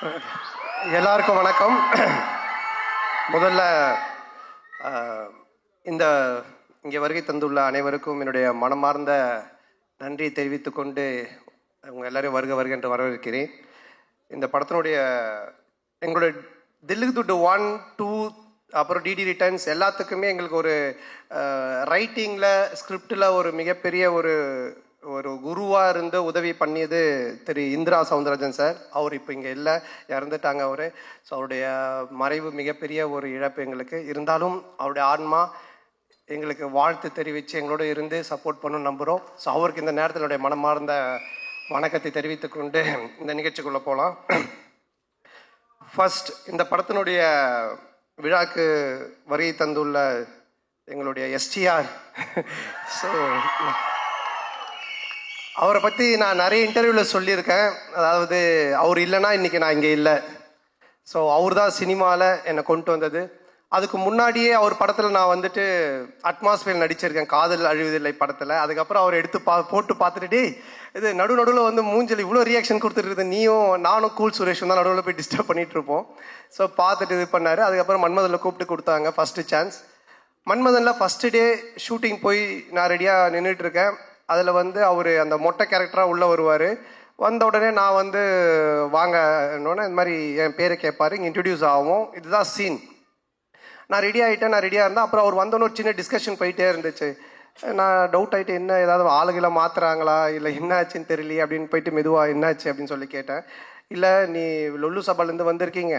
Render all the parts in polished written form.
எல்லாருக்கும் வணக்கம். முதல்ல இந்த இங்கே வருகை தந்துள்ள அனைவருக்கும் என்னுடைய மனமார்ந்த நன்றியை தெரிவித்துக்கொண்டு அவங்க எல்லாரையும் வருக என்று வரவேற்கிறேன். இந்த படத்தினுடைய எங்களுடைய தில்லுக்கு துட்டு 1, 2 அப்புறம் டிடி ரிட்டர்ன்ஸ் எல்லாத்துக்குமே எங்களுக்கு ஒரு ரைட்டிங்கில் ஸ்கிரிப்டில் ஒரு மிகப்பெரிய ஒரு குருவாக இருந்து உதவி பண்ணியது திரு இந்திரா சவுந்தரராஜன் சார். அவர் இப்போ இங்கே இல்லை, இறந்துட்டாங்க அவர். ஸோ அவருடைய மறைவு மிகப்பெரிய ஒரு இழப்பு எங்களுக்கு. இருந்தாலும் அவருடைய ஆன்மா எங்களுக்கு வாழ்த்து தெரிவித்து எங்களோட இருந்து சப்போர்ட் பண்ணணும்னு நம்புகிறோம். ஸோ அவருக்கு இந்த நேரத்தில் என்னுடைய மனமார்ந்த வணக்கத்தை தெரிவித்துக்கொண்டு இந்த நிகழ்ச்சிக்குள்ளே போகலாம். ஃபர்ஸ்ட், இந்த படத்தினுடைய விழாக்கு வருகை தந்துள்ள எங்களுடைய எஸ்டிஆர். ஸோ அவரை பற்றி நான் நிறைய இன்டர்வியூவில் சொல்லியிருக்கேன். அதாவது அவர் இல்லைன்னா இன்றைக்கி நான் இங்கே இல்லை. ஸோ அவர் தான் சினிமாவில் என்னை கொண்டு வந்தது. அதுக்கு முன்னாடியே அவர் படத்தில் நான் வந்துட்டு அட்மாஸ்பியர் நடிச்சிருக்கேன், காதல் அழிவதில்லை படத்தில். அதுக்கப்புறம் அவர் எடுத்து போட்டு பார்த்துட்டு இது நடுவில் வந்து மூஞ்சல் இவ்வளோ ரியாக்ஷன் கொடுத்துட்டு நீயும் நானும் கூல் சுரேஷும் தான் நடுவில் போய் டிஸ்டர்ப் பண்ணிகிட்டு இருப்போம். ஸோ பார்த்துட்டு இது பண்ணார். அதுக்கப்புறம் மன்மதனில் கூப்பிட்டு கொடுத்தாங்க ஃபஸ்ட்டு சான்ஸ். மன்மதனில் ஃபஸ்ட்டு டே ஷூட்டிங் போய் நான் ரெடியாக நின்றுட்டுருக்கேன். அதில் வந்து அவர் அந்த மொட்டை கேரக்டராக உள்ளே வருவார். வந்த உடனே நான் வந்து வாங்கன்னொன்னே இந்த மாதிரி என் பேரை கேட்பார், இங்கே இன்ட்ரடியூஸ் ஆகும். இதுதான் சீன். நான் ரெடியாக இருந்தேன். அப்புறம் அவர் வந்தோன்னு ஒரு சின்ன டிஸ்கஷன் போயிட்டே இருந்துச்சு. நான் டவுட் ஆகிட்டு, என்ன ஏதாவது ஆளுகளை மாற்றுறாங்களா இல்லை என்ன ஆச்சுன்னு தெரியலையே அப்படின்னு போயிட்டு மெதுவாக என்னாச்சு அப்படின்னு சொல்லி கேட்டேன். இல்லை, நீ லொல்லு சபாலேருந்து வந்திருக்கீங்க,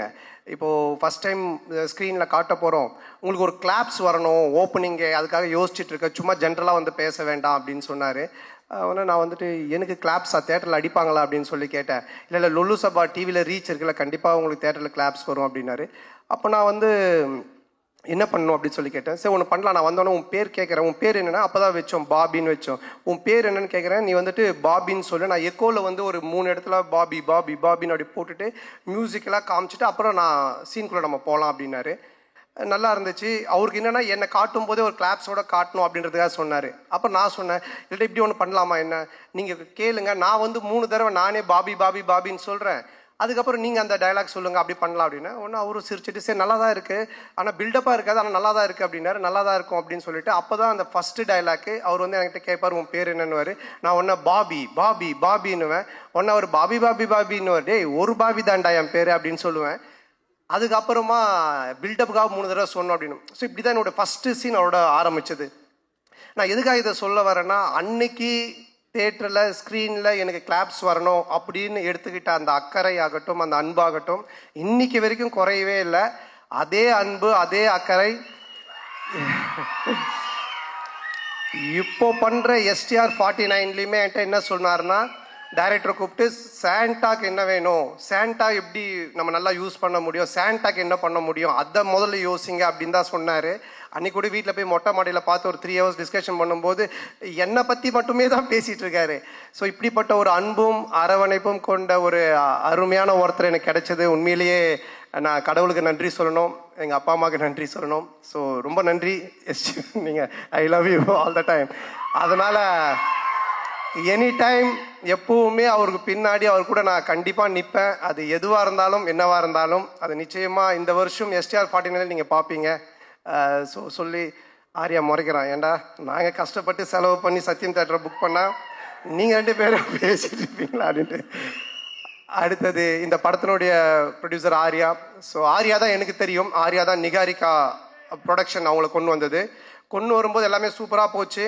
இப்போது ஃபஸ்ட் டைம் ஸ்க்ரீனில் காட்ட போகிறோம், உங்களுக்கு ஒரு கிளாப்ஸ் வரணும் ஓப்பனிங்கே, அதுக்காக யோசிச்சுட்டு இருக்க, சும்மா ஜென்ரலாக வந்து பேச வேண்டாம் அப்படின்னு சொன்னார். அவனை நான் வந்துட்டு எனக்கு கிளாப்ஸா தேட்டரில் அடிப்பாங்களா அப்படின்னு சொல்லி கேட்டேன். இல்லை லொல்லு சபா டிவியில் ரீச் இருக்குல்ல, கண்டிப்பாக உங்களுக்கு தேட்டரில் கிளாப்ஸ் வரும் அப்படின்னாரு. அப்போ நான் வந்து என்ன பண்ணணும் அப்படின்னு சொல்லி கேட்டேன். சரி ஒன்று பண்ணலாம், நான் வந்தோன்னே உன் பேர் கேட்குறேன், உன் பேர் என்னென்னா அப்போ தான் வச்சோம் பாபின்னு வச்சோம். உன் பேர் என்னென்னு கேட்குறேன், நீ வந்துட்டு பாபின்னு சொல்லு. நான் எக்கோவில் வந்து ஒரு 3 இடத்துல பாபி பாபி பாபின்னு அப்படி போட்டுட்டு மியூசிக்கெல்லாம் காமிச்சிட்டு அப்புறம் நான் சீன்குள்ளே நம்ம போகலாம் அப்படின்னாரு. நல்லா இருந்துச்சு. அவருக்கு என்னென்னா என்னை காட்டும் போதே ஒரு கிளாப்ஸோட காட்டணும் அப்படின்றதுக்காக சொன்னார். அப்போ நான் சொன்னேன், இல்லை இப்படி ஒன்று பண்ணலாமா, என்ன நீங்கள் கேளுங்க, நான் வந்து 3 தடவை நானே பாபி பாபி பாபின்னு சொல்கிறேன், அதுக்கப்புறம் நீங்கள் அந்த டைலாக் சொல்லுங்கள், அப்படி பண்ணலாம் அப்படின்னா. ஒன்று அவரும் சிரிச்சிட்டு சரி நல்லா தான் இருக்குது, ஆனால் பில்டப்பாக இருக்காது, ஆனால் நல்லா தான் இருக்குது அப்படின்னாரு. நல்லா தான் இருக்கும் அப்படின்னு சொல்லிட்டு அப்போ தான் அந்த ஃபஸ்ட்டு டைலாக்கு அவர் வந்து என்கிட்ட கேட்பார், உன் பேர் என்னன்னுவார். நான் ஒன்று பாபி பாபி பாபின்னுவேன். ஒன்று அவர் பாபி பாபி பாபின்னுவார். டேய் ஒரு பாபி தான்டா என் பேர் அப்படின்னு சொல்லுவேன். அதுக்கப்புறமா பில்டப்புக்காக 3 தடவை சொன்னோம் அப்படின்னு. ஸோ இப்படி தான் என்னோடய ஃபஸ்ட்டு சீன் அவரோட ஆரம்பிச்சது. நான் எதுக்காக இதை சொல்ல வரேன்னா, அன்னைக்கு தேட்டரில் ஸ்க்ரீனில் எனக்கு கிளாப்ஸ் வரணும் அப்படின்னு எடுத்துக்கிட்ட அந்த அக்கறை ஆகட்டும், அந்த அன்பாகட்டும் இன்னைக்கு வரைக்கும் குறையவே இல்லை. அதே அன்பு அதே அக்கறை இப்போ பண்ணுற எஸ்டிஆர் 49லையுமே என்கிட்ட என்ன சொன்னார்னா, டைரக்டரை கூப்பிட்டு சாண்டாக்கு என்ன வேணும், சாண்டா எப்படி நம்ம நல்லா யூஸ் பண்ண முடியும், சாண்டாக்கு என்ன பண்ண முடியும், அதை முதல்ல யோசிங்க அப்படின்னு தான் சொன்னார். அன்றைக்கி கூட வீட்டில் போய் மொட்டை மாடியில் பார்த்து ஒரு 3 ஹவர்ஸ் டிஸ்கஷன் பண்ணும்போது என்னை பற்றி மட்டுமே தான் பேசிகிட்டு இருக்காரு. ஸோ இப்படிப்பட்ட ஒரு அன்பும் அரவணைப்பும் கொண்ட ஒரு அருமையான ஒருத்தர் எனக்கு கிடைச்சது. உண்மையிலேயே நான் கடவுளுக்கு நன்றி சொல்லணும், எங்கள் அப்பா அம்மாவுக்கு நன்றி சொல்லணும். ஸோ ரொம்ப நன்றி நீங்கள், I love you all the time. அதனால் எனி டைம் எப்பவுமே அவருக்கு பின்னாடி அவர் கூட நான் கண்டிப்பாக நிற்பேன். அது எதுவாக இருந்தாலும் என்னவாக இருந்தாலும் அது நிச்சயமாக இந்த வருஷம் எஸ்டிஆர் 49 நீங்கள் பார்ப்பீங்க. ஸோ சொல்லி ஆரியா முறைக்கிறான், ஏண்டா நாங்கள் கஷ்டப்பட்டு செலவு பண்ணி சத்யம் தேட்டரை புக் பண்ணால் நீங்கள் 2 பேரும் பேசிட்டு இருப்பீங்களா அப்படின்ட்டு. அடுத்தது இந்த படத்தினுடைய ப்ரொடியூசர் ஆர்யா. ஸோ ஆர்யா தான் எனக்கு தெரியும், ஆர்யா தான் நிகாரிகா ப்ரொடக்ஷன் அவங்கள கொண்டு வந்தது. கொண்டு வரும்போது எல்லாமே சூப்பராக போச்சு.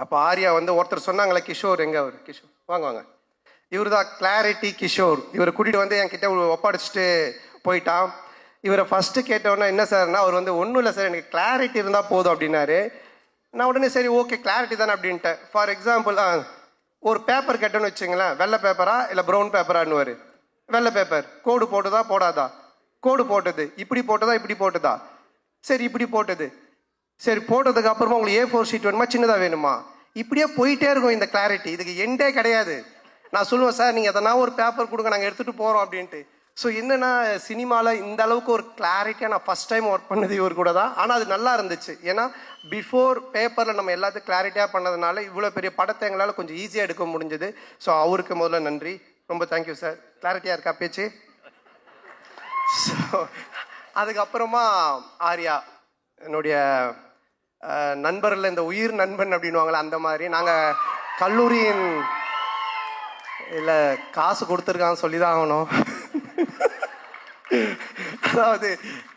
அப்போ ஆர்யா வந்து ஒருத்தர் சொன்னாங்களே, கிஷோர் எங்கே, அவர் கிஷோர் வாங்க இவர் தான் கிளாரிட்டி கிஷோர். இவரை கூட்டிகிட்டு வந்து என்கிட்ட ஒப்படைச்சிட்டு போயிட்டான். இவரை ஃபஸ்ட்டு கேட்டோன்னா என்ன சார்னா, அவர் வந்து ஒன்றும் இல்லை சார், எனக்கு கிளாரிட்டி இருந்தால் போதும் அப்படின்னாரு. நான் உடனே சரி ஓகே கிளாரிட்டி தானே அப்படின்ட்டேன். ஃபார் எக்ஸாம்பிள் ஒரு பேப்பர் கேட்டோன்னு வச்சுங்களேன், வெள்ளை பேப்பரா இல்லை ப்ரௌன் பேப்பரான்னுவார். வெள்ளை பேப்பர் கோடு போட்டுதா போடாதா, கோடு போட்டது, இப்படி போட்டதா இப்படி போட்டுதா, சரி இப்படி போட்டது, சரி போட்டதுக்கு அப்புறமா உங்களுக்கு A4 ஷீட் வேணுமா சின்னதாக வேணுமா, இப்படியே போயிட்டே இருக்கும் இந்த கிளாரிட்டி. இதுக்கு எண்டே கிடையாது. நான் சொல்லுவேன் சார் நீங்கள் எதனா ஒரு பேப்பர் கொடுங்க நாங்கள் எடுத்துகிட்டு போகிறோம் அப்படின்ட்டு. ஸோ என்னென்னா சினிமாவில் இந்த அளவுக்கு ஒரு கிளாரிட்டியாக நான் ஃபஸ்ட் டைம் ஒர்க் பண்ணது இவர் கூட தான். ஆனால் அது நல்லா இருந்துச்சு. ஏன்னா பிஃபோர் பேப்பரில் நம்ம எல்லாத்தையும் கிளாரிட்டியாக பண்ணதுனால இவ்வளோ பெரிய படத்தை எங்களால் கொஞ்சம் ஈஸியாக எடுக்க முடிஞ்சது. ஸோ அவருக்கு முதல்ல நன்றி, ரொம்ப தேங்க்யூ சார். கிளாரிட்டியாக இருக்கா பேச்சு? அதுக்கப்புறமா ஆர்யா என்னுடைய நண்பரில் இந்த உயிர் நண்பன் அப்படின்வாங்களே அந்த மாதிரி. நாங்கள் கல்லூரியின் இல்லை காசு கொடுத்துருக்கான்னு சொல்லி தான் ஆகணும். அதாவது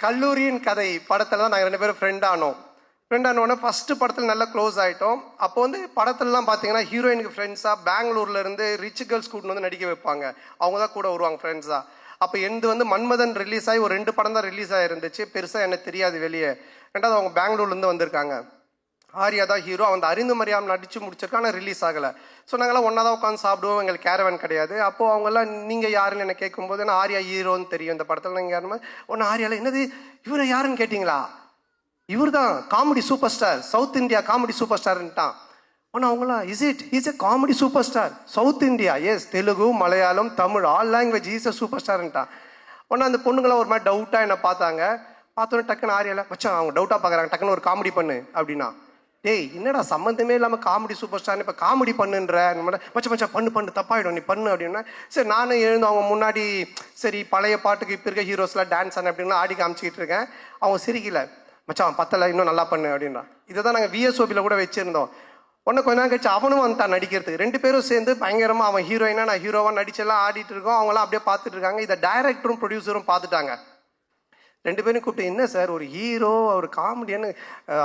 கல்லூரியின் கதை படத்தில் தான் நாங்கள் 2 பேரும் ஃப்ரெண்ட் ஆனோடனே ஃபஸ்ட்டு படத்தில் நல்லா க்ளோஸ் ஆகிட்டோம். அப்போ வந்து படத்துலலாம் பார்த்தீங்கன்னா ஹீரோயினுக்கு ஃப்ரெண்ட்ஸாக பெங்களூர்லேருந்து ரிச் கேர்ள்ஸ் கூட்டின்னு வந்து நடிக்க வைப்பாங்க. அவங்க தான் கூட வருவாங்க ஃப்ரெண்ட்ஸாக. அப்போ எந்த வந்து மன்மதன் ரிலீஸ் ஆகி ஒரு 2 படம் தான் ரிலீஸ் ஆகிருந்துச்சு. பெருசாக எனக்கு தெரியாது வெளியே. ரெண்டாவது அவங்க பெங்களூர்லேருந்து வந்திருக்காங்க. ஆர்யா தான் ஹீரோ. அவன் அறிந்து மரியாமல் நடித்து முடிச்சிருக்கான், ஆனால் ரிலீஸ் ஆகலை. ஸோ நாங்கள்லாம் ஒன்றா தான் உட்காந்து சாப்பிடுவோம். எங்களுக்கு கேரவன் கிடையாது. அப்போது அவங்கெல்லாம் நீங்கள் யாருன்னு என்ன கேட்கும்போது நான் ஆர்யா ஹீரோன்னு தெரியும் இந்த படத்தில். நீங்கள் யாருமே ஒன்று ஆர்யாவில் என்னது இவரை யாருன்னு கேட்டிங்களா? இவர் தான் comedy super star, south India comedy super ஸ்டார்ன்ட்டான். ஆனால் அவங்களாம் is a comedy super star south India, yes Telugu Malayalam Tamil all language is a super ஸ்டார்ன்ட்டான். ஒன்று அந்த பொண்ணுங்களாம் ஒரு மாதிரி டவுட்டாக என்னை பார்த்தாங்க. பார்த்தோன்னே டக்குன்னு ஆர்யாவில் மச்சான் அவங்க டவுட்டாக பார்க்குறாங்க, டக்குன்னு ஒரு காமெடி பண்ணு அப்படின்னா. டேய் என்னடா சம்மந்தமே இல்லாமல் காமெடி சூப்பர் ஸ்டார்னு இப்போ காமெடி பண்ணுன்ற மச்சா பண்ணு தப்பாயிடும் நீ பண்ணு அப்படின்னா. சரி நானும் எழுந்து அவங்க முன்னாடி சரி பழைய பாட்டுக்கு இப்போ இருக்க ஹீரோஸ்லாம் டான்ஸ் ஆன அப்படின்னா ஆடி காமிச்சிக்கிட்டு இருக்கேன். அவங்க சிரிக்கல, மச்சான் பத்தலை இன்னும் நல்லா பண்ணு அப்படின்னா. இதை தான் நாங்கள் விஎஸ்ஓபியில் கூட வச்சுருந்தோம். ஒன்று கொஞ்ச நாள் கழிச்சு அவனும் வந்துட்டான் நடிக்கிறதுக்கு. 2 பேரும் சேர்ந்து பயங்கரமாக அவன் ஹீரோயினா நான் ஹீரோவாக நடிச்செல்லாம் ஆடிட்டு இருக்கோம். அவங்களாம் அப்படியே பார்த்துட்டு இருக்காங்க. இதை டைரக்டரும் ப்ரொடியூசரும் பார்த்துட்டாங்க. 2 பேரும் கூப்பிட்டு என்ன சார் ஒரு ஹீரோ ஒரு காமெடியான்னு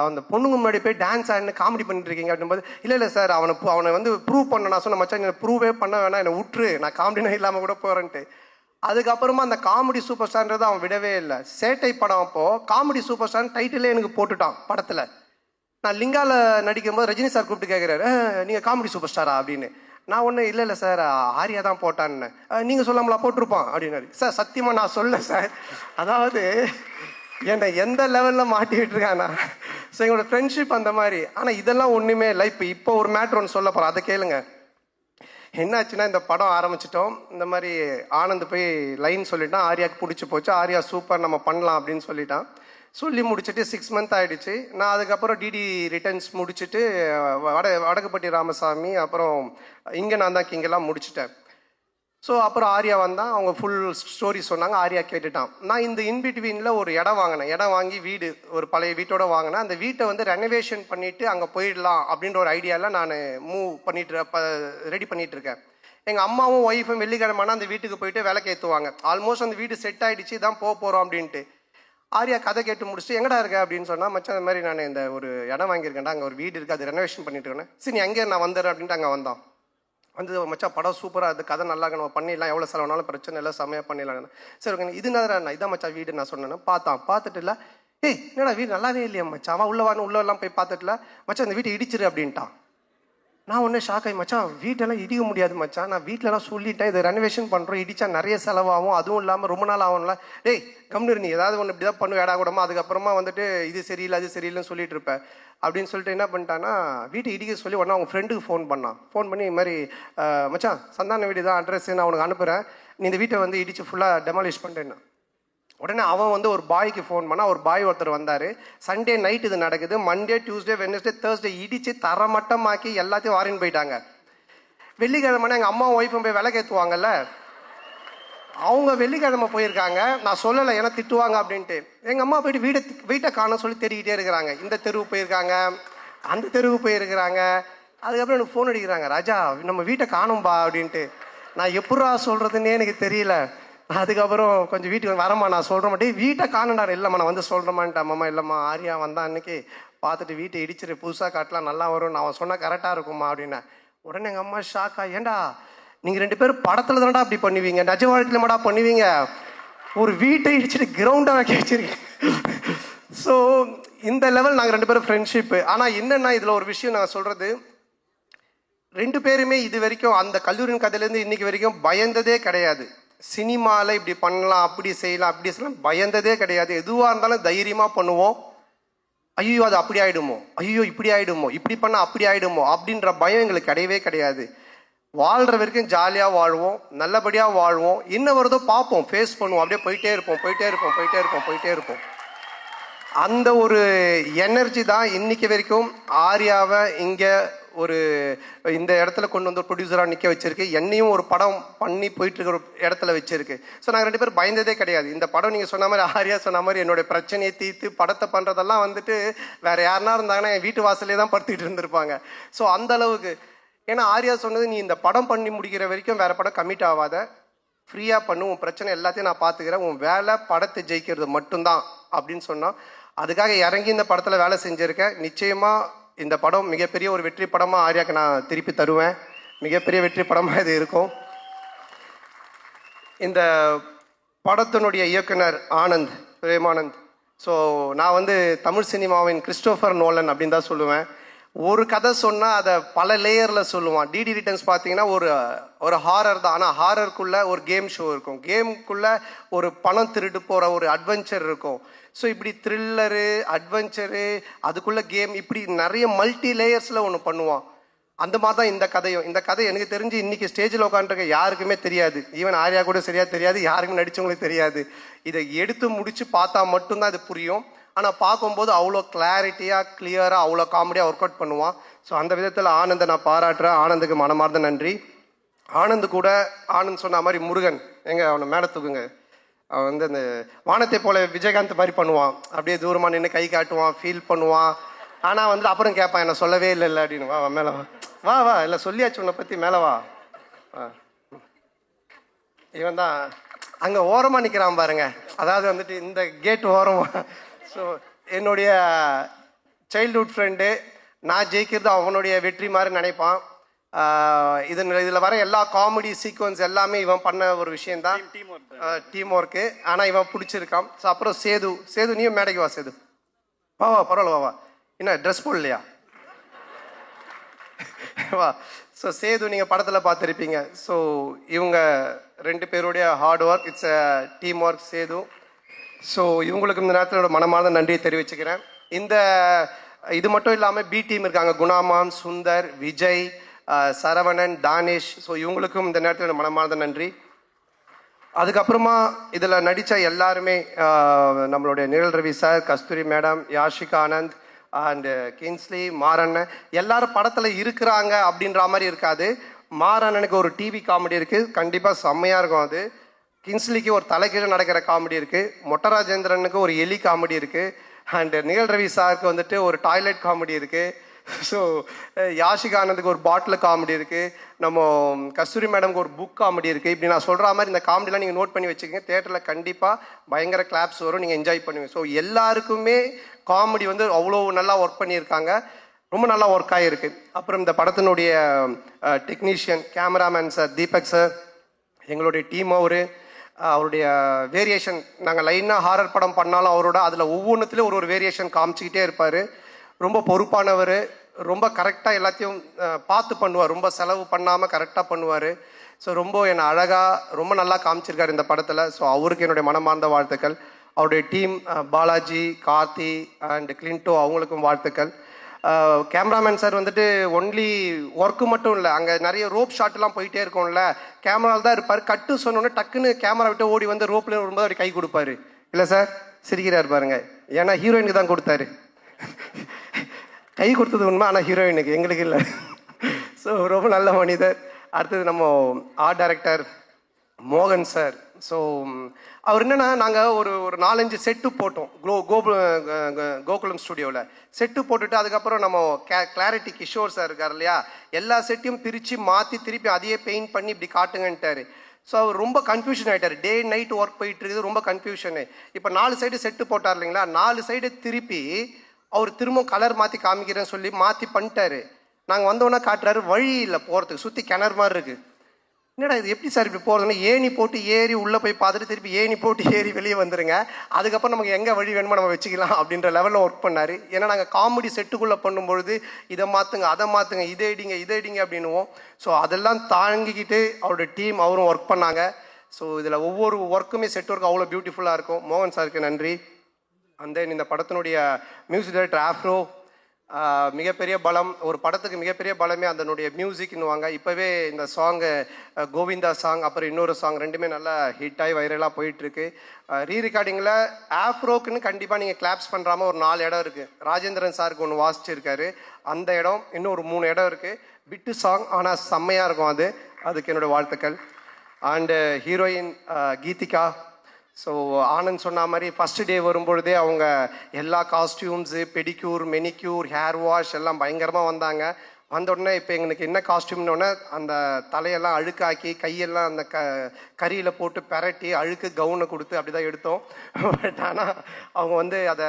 அந்த பொண்ணுங்க முன்னாடி போய் டான்ஸ் ஆடினு காமெடி பண்ணிட்டு இருக்கீங்க அப்படின்போது இல்லை சார் அவனை வந்து ப்ரூவ் பண்ண நான் சொன்ன மச்சான் என்னை ப்ரூவே பண்ண வேணாம், என்னை விட்டுரு, நான் காமெடினா இல்லாமல் கூட போகிறேன்ட்டு. அதுக்கப்புறமா அந்த காமெடி சூப்பர் ஸ்டார்ன்றதை அவன் விடவே இல்லை. சேட்டை படம் அப்போது காமெடி சூப்பர் ஸ்டார் டைட்டிலே எனக்கு போட்டுட்டான் படத்தில். நான் லிங்காவில் நடிக்கும்போது ரஜினி சார் கூப்பிட்டு கேட்குறாரு நீங்கள் காமெடி சூப்பர் ஸ்டாரா அப்படின்னு. நான் ஒன்றும் இல்லை சார் ஆர்யா தான் போட்டான்னு. நீங்கள் சொல்லாமலா போட்டிருப்பான் அப்படின்னாரு. சார் சத்தியமாக நான் சொல்ல சார், அதாவது என்னை எந்த லெவலில் மாட்டி விட்டுருக்காண்ணா. ஸோ எங்களோட ஃப்ரெண்ட்ஷிப் அந்த மாதிரி. ஆனால் இதெல்லாம் ஒன்றுமே இல்லை. இப்போ ஒரு மேட்ரு ஒன்று சொல்ல போகிறேன், அதை கேளுங்க. என்னாச்சுன்னா இந்த படம் ஆரம்பிச்சிட்டோம். இந்த மாதிரி ஆனந்த் போய் லைன் சொல்லிட்டான், ஆர்யாவுக்கு பிடிச்சி போச்சு, ஆர்யா சூப்பர் நம்ம பண்ணலாம் அப்படின்னு சொல்லிட்டான். சொல்லி முடிச்சுட்டு 6 மந்த் ஆகிடுச்சு. நான் அதுக்கப்புறம் டிடி ரிட்டர்ன்ஸ் முடிச்சுட்டு வடக்குப்பட்டி ராமசாமி அப்புறம் இங்கே நான் தான் கிங்கெல்லாம் முடிச்சுட்டேன். ஸோ அப்புறம் ஆர்யா வந்தான், அவங்க ஃபுல் ஸ்டோரி சொன்னாங்க, ஆர்யா கேட்டுட்டான். நான் இந்த இன்பிட்வீனில் ஒரு இடம் வாங்கினேன். இடம் வாங்கி வீடு ஒரு பழைய வீட்டோட வாங்கினேன். அந்த வீட்டை வந்து ரெனோவேஷன் பண்ணிவிட்டு அங்கே போயிடலாம் அப்படின்ற ஒரு ஐடியாவில் நான் ரெடி பண்ணிகிட்டு இருக்கேன். எங்கள் அம்மாவும் ஒய்ஃபும் வெள்ளிக்கிழமைனா அந்த வீட்டுக்கு போயிட்டு விளக்கு ஏற்றுவாங்க. ஆல்மோஸ்ட் அந்த வீடு செட் ஆகிடுச்சு, தான் போகிறோம் அப்படின்ட்டு. ஆர்யா கதை கேட்டு முடிச்சுட்டு எங்கடா இருக்க அப்படின்னு சொன்னால் மச்சான் அந்த மாதிரி நான் இந்த ஒரு இடம் வாங்கியிருக்கேன்டா, அங்கே ஒரு வீடு இருக்குது, அது ரெனோவேஷன் பண்ணிட்டு இருக்கேன். சரி நீ அங்கே நான் வந்துடுறேன் அப்படின்ட்டு அங்கே வந்தான். வந்து மச்சான் படம் சூப்பராக அது கதை நல்லா நம்ம பண்ணிடலாம், எவ்வளோ செலவுனாலும் பிரச்சனை இல்லை, செம்மையாக பண்ணிடலாம். சரி ஓகே இது நான் இதான் மச்சான் வீடு நான் சொன்னேன்னு பார்த்துட்டு இல்லை என்னடா வீடு நல்லாவே இல்லையா மச்சான், அவன் உள்ளெல்லாம் போய் பார்த்துட்டுல மச்சான் இந்த வீட்டை இடிச்சிரு அப்படின்ட்டான். நான் ஒன்றே ஷாக் ஆகி மச்சான் வீட்டெல்லாம் இடிக்க முடியாது மச்சான், நான் வீட்டிலலாம் சொல்லிட்டேன் இதை ரெனோவேஷன் பண்ணுறோம், இடிச்சா நிறைய செலவாகும், அதுவும் இல்லாமல் ரொம்ப நாள் ஆகும்ல. கம்னு நீ ஏதாவது ஒன்று இப்படி தான் பண்ணு வேடா கூடமா, அதுக்கப்புறமா வந்துட்டு இது சரியில்லை அது சரியில்லைன்னு சொல்லிட்டு இருப்பேன் அப்படின்னு சொல்லிட்டு என்ன பண்ணிட்டான்னா வீட்டை இடிக்க சொல்லி உடனே அவங்க ஃப்ரெண்டுக்கு ஃபோன் பண்ணி இது மாதிரி மச்சான் சந்தான வீடு தான் அட்ரஸ் நான் உனக்கு அனுப்புகிறேன், நீ இந்த வீட்டை வந்து இடித்து ஃபுல்லாக டெமாலிஷ் பண்ணிட்டேன்னா. உடனே அவன் வந்து ஒரு பாய்க்கு ஃபோன் பண்ணால் ஒரு பாய் ஒருத்தர் வந்தார். சண்டே நைட் இது நடக்குது, மண்டே டியூஸ்டே வெட்னஸ்டே தேர்ஸ்டே இடித்து தரமட்டமாக்கி எல்லாத்தையும் வாரின்னு போயிட்டாங்க. வெள்ளிக்கிழமை எங்கள் அம்மா ஒய்ஃபும் போய் விளக்கேற்றுவாங்கல்ல, அவங்க வெள்ளிக்கிழமை போயிருக்காங்க. நான் சொல்லலை ஏன்னா திட்டுவாங்க அப்படின்ட்டு. எங்கள் அம்மா போயிட்டு வீட்டை காண சொல்லி தேடிக்கிட்டே இருக்கிறாங்க. இந்த தெருவு போயிருக்காங்க, அந்த தெருவு போயிருக்கிறாங்க. அதுக்கப்புறம் எனக்கு ஃபோன் அடிக்கிறாங்க, ராஜா நம்ம வீட்டை காணும்பா அப்படின்ட்டு. நான் எப்படா சொல்கிறதுன்னே எனக்கு தெரியல. அதுக்கப்புறம் கொஞ்சம் வீட்டுக்கு வரமா நான் சொல்கிற மாட்டேன் வீட்டை காணண்டா. இல்லைம்மா நான் வந்து சொல்கிறேம்மான்ட்டு. அம்மா இல்லைம்மா ஆர்யா வந்தான் அன்னைக்கு பார்த்துட்டு வீட்டை இடிச்சிட்டு புதுசாக காட்டலாம் நல்லா வரும், நான் அவன் சொன்னால் கரெக்டாக இருக்குமா அப்படின்னா. உடனே எங்கள் அம்மா ஷாக்கா, ஏண்டா நீங்கள் 2 பேரும் படத்தில் தானடா அப்படி பண்ணுவீங்க, நிஜ வாழ்க்கையில் மாடா பண்ணுவீங்க, ஒரு வீட்டை இடிச்சிட்டு கிரவுண்டாக வைக்க வச்சிருக்கீங்க. ஸோ இந்த லெவல் நாங்கள் 2 பேரும் ஃப்ரெண்ட்ஷிப்பு. ஆனால் என்னென்னா இதில் ஒரு விஷயம் நாங்கள் சொல்கிறது, 2 பேருமே இது வரைக்கும் அந்த கல்லூரியின் கதையிலேருந்து இன்னைக்கு வரைக்கும் பயந்ததே கிடையாது. சினிமாவில் இப்படி பண்ணலாம் அப்படி செய்யலாம் பயந்ததே கிடையாது. எதுவாக இருந்தாலும் தைரியமாக பண்ணுவோம். ஐயோ அது அப்படி ஆகிடுமோ, ஐயோ இப்படி ஆகிடுமோ, இப்படி பண்ணால் அப்படி ஆகிடுமோ அப்படின்ற பயம் எங்களுக்கு கிடையவே கிடையாது. வாழ்கிற வரைக்கும் ஜாலியாக வாழ்வோம், நல்லபடியாக வாழ்வோம், என்ன வருதோ பார்ப்போம், ஃபேஸ் பண்ணுவோம், அப்படியே போயிட்டே இருப்போம். அந்த ஒரு எனர்ஜி தான் இன்னைக்கு வரைக்கும் ஆர்யாவை இங்கே ஒரு இந்த இடத்துல கொண்டு வந்து ப்ரொடியூசராக நிற்க வச்சிருக்கு, என்னையும் ஒரு படம் பண்ணி போயிட்டு இருக்கிற இடத்துல வச்சிருக்கு. ஸோ நாங்கள் 2 பேரும் பயந்ததே கிடையாது. இந்த படம் நீங்கள் சொன்ன மாதிரி, ஆர்யா சொன்ன மாதிரி, என்னுடைய பிரச்சனையை தீர்த்து படத்தை பண்ணுறதெல்லாம் வந்துட்டு வேற யாருனா இருந்தாங்கன்னா என் வீட்டு வாசலே தான் படுத்துக்கிட்டு இருந்திருப்பாங்க. ஸோ அந்த அளவுக்கு, ஏன்னா ஆர்யா சொன்னது, நீ இந்த படம் பண்ணி முடிக்கிற வரைக்கும் வேற படம் கமிட் ஆகாத, ஃப்ரீயாக பண்ணு, உன் பிரச்சனை எல்லாத்தையும் நான் பார்த்துக்கிறேன், உன் வேலை படத்தை ஜெயிக்கிறது மட்டும்தான் அப்படின்னு சொன்னால், அதுக்காக இறங்கி இந்த படத்தில் வேலை செஞ்சுருக்கேன். நிச்சயமாக இந்த படம் மிகப்பெரிய ஒரு வெற்றி படமாக ஆர்யாவுக்கு நான் திருப்பி தருவேன். மிகப்பெரிய வெற்றி படமாக இது இருக்கும். இந்த படத்தினுடைய இயக்குனர் ஆனந்த், பிரேமானந்த். ஸோ நான் வந்து தமிழ் சினிமாவின் கிறிஸ்டோஃபர் நோலன் அப்படின்னு தான் சொல்லுவேன். ஒரு கதை சொன்னால் அதை பல லேயரில் சொல்லுவான். டிடி ரிட்டர்ன்ஸ் பார்த்தீங்கன்னா ஒரு ஹாரர் தான், ஆனால் ஹாரருக்குள்ளே ஒரு கேம் ஷோ இருக்கும், கேமுக்குள்ளே ஒரு பணம் திருட்டு போகிற ஒரு அட்வென்ச்சர் இருக்கும். ஸோ இப்படி த்ரில்லரு, அட்வென்ச்சரு, அதுக்குள்ளே கேம், இப்படி நிறைய மல்டி லேயர்ஸில் ஒன்று பண்ணுவான். அந்த மாதிரி தான் இந்த கதையும். இந்த கதை எனக்கு தெரிஞ்சு இன்றைக்கி ஸ்டேஜில் உட்காந்துருக்க யாருக்குமே தெரியாது. ஈவன் ஆர்யா கூட சரியாக தெரியாது, யாருக்குமே நடித்தவங்களுக்கு தெரியாது. இதை எடுத்து முடித்து பார்த்தா மட்டும்தான் இது புரியும். ஆனால் பார்க்கும்போது அவ்வளோ கிளாரிட்டியாக, கிளியராக, அவ்வளோ காமெடியாக ஒர்க் அவுட் பண்ணுவான். ஸோ அந்த விதத்தில் ஆனந்தை நான் பாராட்டுறேன். ஆனந்துக்கு மனமார்ந்த நன்றி. ஆனந்து கூட, ஆனந்த் சொன்ன மாதிரி முருகன், எங்க அவனை மேலே தூக்குங்க. அவன் வந்து அந்த வானத்தை போல விஜயகாந்த் மாதிரி பண்ணுவான். அப்படியே தூரமாக நின்று கை காட்டுவான், ஃபீல் பண்ணுவான். ஆனால் வந்து அப்புறம் கேட்பான், என்ன சொல்லவே இல்லை அப்படின்னு. வா மேலே வா, வா வா, இல்லை சொல்லியாச்சு உன்னை பற்றி, மேலே வா. இவன் தான் அங்கே ஓரமாக நிற்கிறான் பாருங்க. அதாவது வந்துட்டு இந்த கேட் ஓரமாக. ஸோ என்னுடைய சைல்ட்ஹுட் ஃப்ரெண்டு, நான் ஜெயிக்கிறது அவனுடைய வெற்றி மாதிரி நினைப்பான். இதில் வர எல்லா காமெடி சீக்வன்ஸ் எல்லாமே இவன் பண்ண ஒரு விஷயந்தான், டீம் ஒர்க்கு. ஆனால் இவன் பிடிச்சிருக்கான். ஸோ அப்புறம் சேது நீயும் மேடைக்கு வா. சேது வா வா, பரவாயில்ல வா. என்ன ட்ரெஸ் போடலையா? வா. ஸோ சேது நீங்கள் படத்தில் பார்த்துருப்பீங்க. ஸோ இவங்க 2 பேருடைய hard work, it's a team work, Sethu. So இவங்களுக்கு இந்த நேரத்தோட மனமார்ந்த நன்றியை தெரிவிச்சுக்கிறேன். இது மட்டும் இல்லாமல் பி டீம் இருக்காங்க, குணாமான், சுந்தர், விஜய், சரவணன், தானேஷ். ஸோ இவங்களுக்கும் இந்த நேரத்தில் மனமார்ந்த நன்றி. அதுக்கப்புறமா இதில் நடித்த எல்லாருமே, நம்மளுடைய Nizhal Ravi sir, Kasthuri madam, Yashika Anand and Kinsley, மாறண்ணன், எல்லாரும் படத்தில் இருக்கிறாங்க அப்படின்ற மாதிரி இருக்காது. மாறண்ணனுக்கு ஒரு டிவி காமெடி இருக்குது, கண்டிப்பாக செம்மையாக இருக்கும். அது கின்ஸ்லிக்கு ஒரு தலைகீழ நடக்கிற காமெடி இருக்குது, மொட்டராஜேந்திரனுக்கு ஒரு எலி காமெடி இருக்குது, அண்டு நிகழ் ரவி சாருக்கு வந்துட்டு ஒரு டாய்லெட் காமெடி இருக்குது. ஸோ யாஷிகா ஆனந்துக்கு ஒரு பாட்டில் காமெடி இருக்குது, நம்ம கஸ்தூரி மேடம்க்கு ஒரு புக் காமெடி இருக்குது. இப்படி நான் சொல்கிற மாதிரி இந்த காமெடிலாம் நீங்கள் நோட் பண்ணி வச்சுக்கோங்க. தேட்டரில் கண்டிப்பாக பயங்கர கிளாப்ஸ் வரும், நீங்கள் என்ஜாய் பண்ணுவீங்க. ஸோ எல்லாருக்குமே காமெடி வந்து அவ்வளோ நல்லா ஒர்க் பண்ணியிருக்காங்க, ரொம்ப நல்லா ஒர்க் ஆகிருக்கு. அப்புறம் இந்த படத்தினுடைய technician, cameraman sir Deepak sir, எங்களுடைய டீம் அவருடைய வேரியேஷன், நாங்கள் லைனாக ஹாரர் படம் பண்ணாலும் அவரோட அதில் ஒவ்வொன்றுத்துலேயும் ஒரு வேரியேஷன் காமிச்சிக்கிட்டே இருப்பார். ரொம்ப பொறுப்பானவர், ரொம்ப கரெக்டாக எல்லாத்தையும் பார்த்து பண்ணுவார், ரொம்ப செலவு பண்ணாமல் கரெக்டாக பண்ணுவார். ஸோ ரொம்ப என்னை அழகாக ரொம்ப நல்லா காமிச்சிருக்காரு இந்த படத்தில். ஸோ அவருக்கு என்னுடைய மனமார்ந்த வாழ்த்துக்கள். அவருடைய டீம் பாலாஜி, கார்த்தி அண்ட் கிளின்டோ, அவங்களுக்கும் வாழ்த்துக்கள். கேமராமேன் சார் வந்துட்டு ஒன்லி ஒர்க்கு மட்டும் இல்லை, அங்கே நிறைய ரோப் ஷாட்லாம் போயிட்டே இருக்கும்ல, கேமராவில் தான் இருப்பார். கட்டு சொன்னோன்னே டக்குன்னு கேமரா விட்டு ஓடி வந்து ரோப்பில் வரும்போது அப்படி கை கொடுப்பாரு. இல்லை சார் சிரிக்கிறார் பாருங்க, ஏன்னா ஹீரோயினுக்கு தான் கொடுத்தாரு. கை கொடுத்தது உண்மை, ஆனால் ஹீரோயினுக்கு, எங்களுக்கு இல்லை. ஸோ ரொம்ப நல்ல மனிதர். அடுத்தது நம்ம ஆர்ட் டைரக்டர் மோகன் சார். ஸோ அவர் என்னென்னா, நாங்கள் ஒரு 4-5 செட்டு போட்டோம் கோகுலம் ஸ்டுடியோவில். செட்டு போட்டுட்டு அதுக்கப்புறம் நம்ம கிளாரிட்டி கிஷோர் சார் இருக்கார் இல்லையா, எல்லா செட்டையும் பிரித்து மாற்றி திருப்பி அதையே பெயிண்ட் பண்ணி இப்படி காட்டுங்கன்ட்டார். ஸோ அவர் ரொம்ப கன்ஃபியூஷன் ஆகிட்டார், டே நைட் ஒர்க் போயிட்டு இருக்குது, ரொம்ப கன்ஃபியூஷனு. இப்போ 4 சைடு செட்டு போட்டார் இல்லைங்களா, 4 சைடு திருப்பி அவர் திரும்ப கலர் மாற்றி காமிக்கிறேன்னு சொல்லி மாற்றி பண்ணிட்டாரு. நாங்கள் வந்தோன்னா காட்டுறாரு, வழி இல்லை போகிறதுக்கு, சுற்றி கிணறு மாதிரி இருக்குது. என்னடா இது எப்படி சார் இப்படி போகிறதுன்னா, ஏணி போட்டு ஏறி உள்ளே போய் பார்த்துட்டு திருப்பி ஏணி போட்டு ஏறி வெளியே வந்துடுங்க, அதுக்கப்புறம் நமக்கு எங்கே வழி வேணுமோ நம்ம வச்சுக்கலாம் அப்படின்ற லெவலில் ஒர்க் பண்ணார். ஏன்னா நாங்கள் காமெடி செட்டுக்குள்ளே பண்ணும்பொழுது இதை மாற்றுங்க, அதை மாற்றுங்க, இதை இடிங்க அப்படின்னுவோம். ஸோ அதெல்லாம் தாங்கிக்கிட்டு அவரோட டீம் அவரும் ஒர்க் பண்ணாங்க. ஸோ இதில் ஒவ்வொரு ஒர்க்குமே செட் ஒர்க் அவ்வளோ பியூட்டிஃபுல்லாக இருக்கும். மோகன் சாருக்கு நன்றி. அண்ட் தென் இந்த படத்தினுடைய மியூசிக் டைரக்டர் ஆஃப்ரோ, மிகப்பெரிய பலம், ஒரு படத்துக்கு மிகப்பெரிய பலமே அதனுடைய மியூசிக்னுவாங்க. இப்போவே இந்த சாங்கு கோவிந்தா சாங், அப்புறம் இன்னொரு சாங், ரெண்டுமே நல்லா ஹிட் ஆகி வைரலாக போயிட்டுருக்கு. ரீ ரெக்கார்டிங்கில் ஆஃப்ரோக்குன்னு கண்டிப்பாக நீங்கள் கிளாப்ஸ் பண்ணுறாமல் ஒரு 4 இடம் இருக்குது. ராஜேந்திரன் சாருக்கு ஒன்று வாசிச்சிருக்காரு, அந்த இடம், இன்னும் ஒரு 3 இடம் இருக்குது. பிட்டு சாங், ஆனால் செம்மையாக இருக்கும். அதுக்கு என்னோடய வாழ்த்துக்கள். And heroine Geethika. So Anand சொன்ன மாதிரி ஃபஸ்ட்டு டே வரும்பொழுதே அவங்க எல்லா costumes, pedicure, manicure, hair wash எல்லாம் பயங்கரமாக வந்தாங்க. வந்த உடனே இப்போ எங்களுக்கு என்ன காஸ்டியூம்னோடனே அந்த தலையெல்லாம் அழுக்காக்கி கையெல்லாம் அந்த கறியில் போட்டு பெரட்டி அழுக்கு கவுனை கொடுத்து அப்படி தான் எடுத்தோம். பட் ஆனால் அவங்க வந்து அதை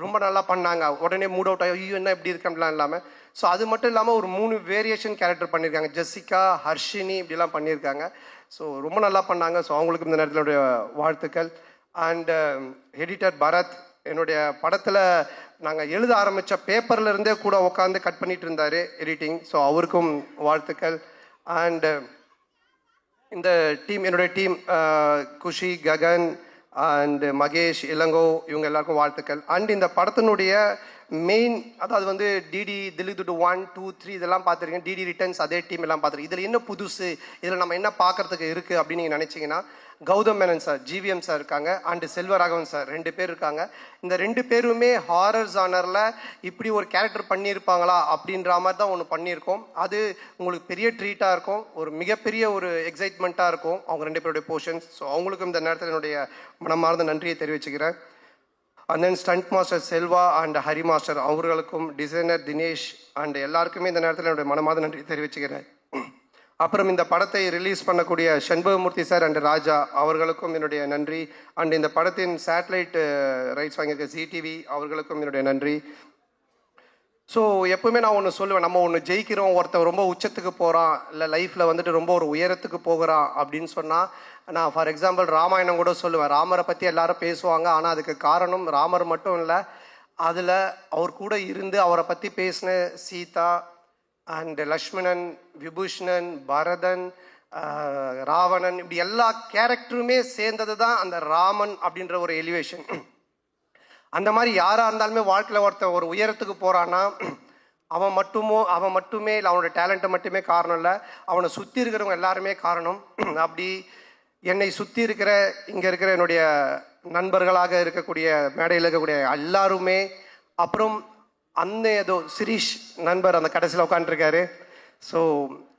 ரொம்ப நல்லா பண்ணாங்க. உடனே மூட் அவுட் ஆகி ஐயோ என்ன இப்படி இருக்கலாம் இல்லாமல். ஸோ அது மட்டும் இல்லாமல் ஒரு 3 வேரியேஷன் கேரக்டர் பண்ணியிருக்காங்க. ஜெசிகா, ஹர்ஷினி இப்படிலாம் பண்ணியிருக்காங்க. ஸோ ரொம்ப நல்லா பண்ணாங்க. ஸோ அவங்களுக்கு இந்த நேரத்தில் வாழ்த்துக்கள். அண்ட் எடிட்டர் பரத், என்னுடைய படத்தில் நாங்கள் எழுத ஆரம்பித்த பேப்பரில் இருந்தே கூட உட்காந்து கட் பண்ணிட்டு இருந்தார் எடிட்டிங். ஸோ அவருக்கும் வாழ்த்துக்கள். அண்டு இந்த டீம், என்னுடைய டீம் குஷி, ககன் அண்ட் மகேஷ், இளங்கோ, இவங்க எல்லாருக்கும் வாழ்த்துக்கள். அண்ட் இந்த படத்தினுடைய மெயின், அதாவது வந்து டிடி திலீப் துட்டு 1, 2, 3 இதெல்லாம் பார்த்துருக்கேன். டிடி ரிட்டர்ன்ஸ் அதே டீம் எல்லாம் பார்த்துருக்கேன். இதில் என்ன புதுசு, இதில் நம்ம என்ன பார்க்கறதுக்கு இருக்குது அப்படின்னு நீங்கள் நினச்சிங்கன்னா, Gautham Menon sir, GVM sir இருக்காங்க. அண்டு செல்வராகவன் சார் 2 பேர் இருக்காங்க. இந்த 2 பேருமே ஹாரர் ஜானரில் இப்படி ஒரு கேரக்டர் பண்ணியிருப்பாங்களா அப்படின்ற மாதிரி தான் ஒன்று பண்ணியிருக்கோம். அது உங்களுக்கு பெரிய ட்ரீட்டாக இருக்கும், ஒரு மிகப்பெரிய ஒரு எக்ஸைட்மெண்ட்டாக இருக்கும் அவங்க 2 பேருடைய போர்ஷன்ஸ். ஸோ அவங்களுக்கும் இந்த நேரத்தில் என்னுடைய மனமார்ந்த நன்றியை தெரிவிச்சுக்கிறேன். And then stunt master Selva and Hari master அவர்களுக்கும், டிசைனர் தினேஷ் அண்ட் எல்லாருக்குமே இந்த நேரத்தில் என்னுடைய மனமார்ந்த நன்றி தெரிவிச்சுக்கிறேன். அப்புறம் இந்த படத்தை ரிலீஸ் பண்ணக்கூடிய சண்பகமூர்த்தி சார் அண்ட் ராஜா அவர்களுக்கும் என்னுடைய நன்றி. அண்ட் இந்த படத்தின் சேட்டலைட் ரைட்ஸ் வாங்கியிருக்க ஜிடிவி அவர்களுக்கும் என்னுடைய நன்றி. ஸோ எப்பவுமே நான் ஒன்று சொல்லுவேன், நம்ம ஒன்று ஜெயிக்கிறோம், ஒருத்தர் ரொம்ப உச்சத்துக்கு போகிறான், இல்லை லைஃப்பில் வந்துட்டு ரொம்ப ஒரு உயரத்துக்கு போகிறான் அப்படின்னு சொன்னால், நான் ஃபார் எக்ஸாம்பிள் ராமாயணம் கூட சொல்லுவேன். ராமரை பற்றி எல்லாரும் பேசுவாங்க, ஆனால் அதுக்கு காரணம் ராமர் மட்டும் இல்லை, அதில் அவர் கூட இருந்து அவரை பற்றி பேசின சீதா அண்ட் லக்ஷ்மணன், விபூஷணன், பரதன், ராவணன், இப்படி எல்லா கேரக்டருமே சேர்ந்தது தான் அந்த ராமன் அப்படின்ற ஒரு எலிவேஷன். அந்த மாதிரி யாராக இருந்தாலுமே வாழ்க்கையில் ஒருத்தர் ஒரு உயரத்துக்கு போகிறான்னா அவன் மட்டுமே இல்லை, அவனோட டேலண்ட்டை மட்டுமே காரணம் இல்லை, அவனை சுற்றி இருக்கிறவங்க எல்லாருமே காரணம். அப்படி என்னை சுற்றி இருக்கிற இங்கே இருக்கிற என்னுடைய நண்பர்களாக இருக்கக்கூடிய, மேடையில் இருக்கக்கூடிய எல்லாருமே, அப்புறம் ஏதோ சிரீஷ் நண்பர் அந்த கடைசியில் உட்காந்துருக்காரு. ஸோ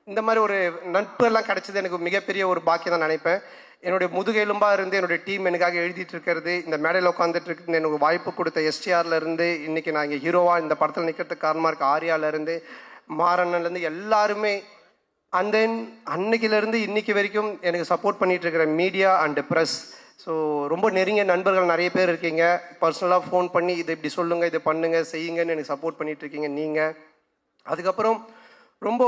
இந்த மாதிரி ஒரு நட்பெல்லாம் கிடைச்சது எனக்கு மிகப்பெரிய ஒரு பாக்கியம் தான் நினைப்பேன். என்னுடைய முதுகெலும்பாக இருந்து என்னுடைய டீம் எனக்காக எழுதிட்டு இருக்கிறது, இந்த மேடையில் உட்காந்துட்டு இருக்கிறது, எனக்கு வாய்ப்பு கொடுத்த எஸ்டிஆர்லேருந்து இன்றைக்கி நான் இங்கே ஹீரோவாக இந்த படத்தில் நிற்கிறதுக்கு காரணமாக இருக்க ஆர்யாவிலேருந்து, மாறன்லேருந்து எல்லாருமே, அண்ட் தென் அன்னைக்கிலேருந்து இன்னைக்கு வரைக்கும் எனக்கு சப்போர்ட் பண்ணிகிட்டு இருக்கிற மீடியா அண்டு ப்ரெஸ். ஸோ ரொம்ப நெருங்கிய நண்பர்கள் நிறைய பேர் இருக்கீங்க. பர்சனலாக ஃபோன் பண்ணி இதை இப்படி சொல்லுங்கள், இதை பண்ணுங்கள், செய்யுங்கன்னு எனக்கு சப்போர்ட் பண்ணிகிட்ருக்கீங்க நீங்கள். அதுக்கப்புறம் ரொம்ப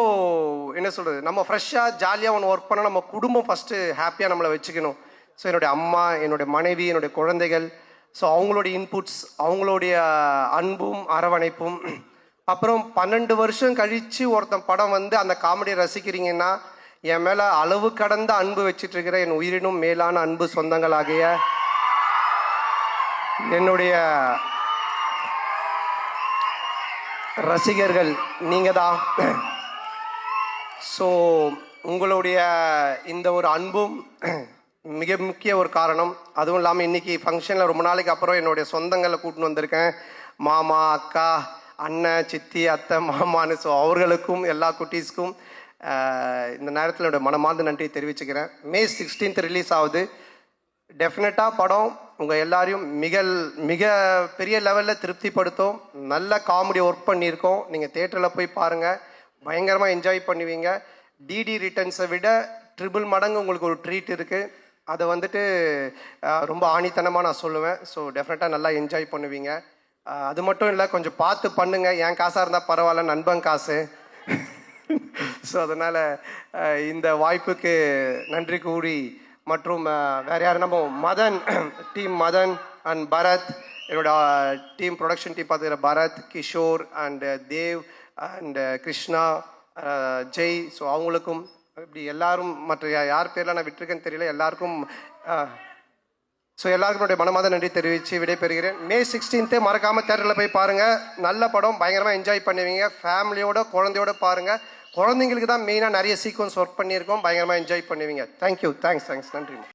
என்ன சொல்கிறது, நம்ம ஃப்ரெஷ்ஷாக ஜாலியாக ஒன்று ஒர்க் பண்ணால் நம்ம குடும்பம் ஃபஸ்ட்டு ஹாப்பியாக நம்மளை வச்சுக்கணும். ஸோ என்னுடைய அம்மா, என்னுடைய மனைவி, என்னுடைய குழந்தைகள், ஸோ அவங்களுடைய இன்புட்ஸ், அவங்களுடைய அன்பும் அரவணைப்பும். அப்புறம் 12 வருஷம் கழித்து ஒருத்தன் படம் வந்து அந்த காமெடியை ரசிக்கிறீங்கன்னா, என் மேலே அளவு கடந்த அன்பு வச்சிட்ருக்கிற என் உயிரினும் மேலான அன்பு சொந்தங்களாகிய என்னுடைய ரசிகர்கள் நீங்கள் தான். ஸோ உங்களுடைய இந்த ஒரு அன்பும் மிக முக்கிய ஒரு காரணம். அதுவும் இல்லாமல் இன்றைக்கி ஃபங்க்ஷனில் ரொம்ப நாளைக்கு அப்புறம் என்னுடைய சொந்தங்களை கூட்டின்னு வந்திருக்கேன். மாமா, அக்கா, அண்ணன், சித்தி, அத்தை, மாமான்னு. ஸோ அவர்களுக்கும் எல்லா குட்டீஸ்க்கும் இந்த நேரத்தில் என்னோடய மனமார்ந்த நன்றி தெரிவிச்சுக்கிறேன். May 16th ரிலீஸ் ஆகுது. டெஃபினட்டாக படம் உங்கள் எல்லாரையும் மிக பெரிய லெவலில் திருப்திப்படுத்தும். நல்ல காமெடி ஒர்க் பண்ணியிருக்கோம். நீங்கள் தேட்டரில் போய் பாருங்கள், பயங்கரமாக என்ஜாய் பண்ணுவீங்க. டிடி ரிட்டர்ன்ஸை விட ட்ரிபிள் மடங்கு உங்களுக்கு ஒரு ட்ரீட் இருக்குது. அதை வந்துட்டு ரொம்ப ஆணித்தனமாக நான் சொல்லுவேன். ஸோ டெஃபினட்டாக நல்லா என்ஜாய் பண்ணுவீங்க. அது மட்டும் இல்லை, கொஞ்சம் பார்த்து பண்ணுங்கள். என் காசாக இருந்தால் பரவாயில்ல, நண்பன் காசு. ஸோ அதனால் இந்த வாய்ப்புக்கு நன்றி கூறி, மற்றும் வேறு யார், நம்ம மதன் டீம், மதன் அண்ட் பரத், என்னோட டீம் ப்ரொடக்ஷன் டீம் பார்த்துக்கிற Bharath, Kishore and Dev and Krishna, Jai. So அவங்களுக்கும் இப்படி எல்லாரும், மற்ற யார் பேர்லாம் நான் விட்டுருக்கேன்னு தெரியல, எல்லாருக்கும் ஸோ எல்லாருக்கும் என்னுடைய மனமாத நன்றி தெரிவித்து விடைபெறுகிறேன். May 16th மறக்காமல் தேட்டரில் போய் பாருங்கள். நல்ல படம், பயங்கரமாக என்ஜாய் பண்ணுவீங்க. ஃபேமிலியோட, குழந்தையோட பாருங்கள். குழந்தைங்களுக்கு தான் மெயினாக நிறைய சீக்வன்ஸ் ஒர்க் பண்ணியிருக்கோம். பயங்கரமாக என்ஜாய் பண்ணுவீங்க. தேங்க்யூ, தேங்க்ஸ், நன்றி.